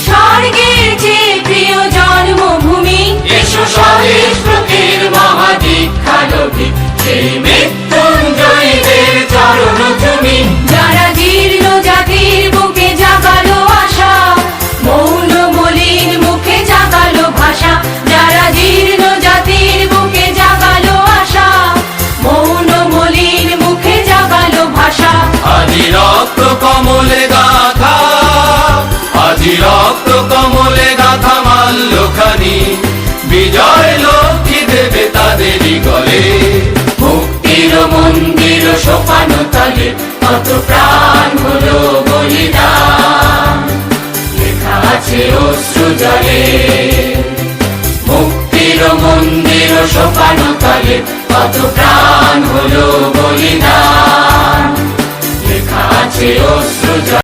স্বর্গের যে প্রিয় জন্মভূমি, এসো স্বদেশ ব্রতের মহাদীক্ষালোভী, সেই মৃত্যুঞ্জয়ীদের চরণ তুমি। যারা জীর্ণ জাতির বুকে জাগালো আশা, মৌন মলিন মুখে জাগালো ভাষা। যারা জীর্ণ জাতির বুকে জাগালো আশা, মৌন মলিন মুখে জাগালো ভাষা। আজি রক্ত কমলে গাথা, আজি রক্ত কমলে গাথা মাল্যখানি, বিজয় লক্ষ্মী দেবে তাদেরই গলে। মুক্তির মন্দির সোপান তলে কত প্রাণ হলো বলিদান, লেখা আছে অশ্রু জলে। মুক্তির মন্দির সোপান তলে কত প্রাণ হলো বলিদান, লেখা আছে অশ্রু জলে।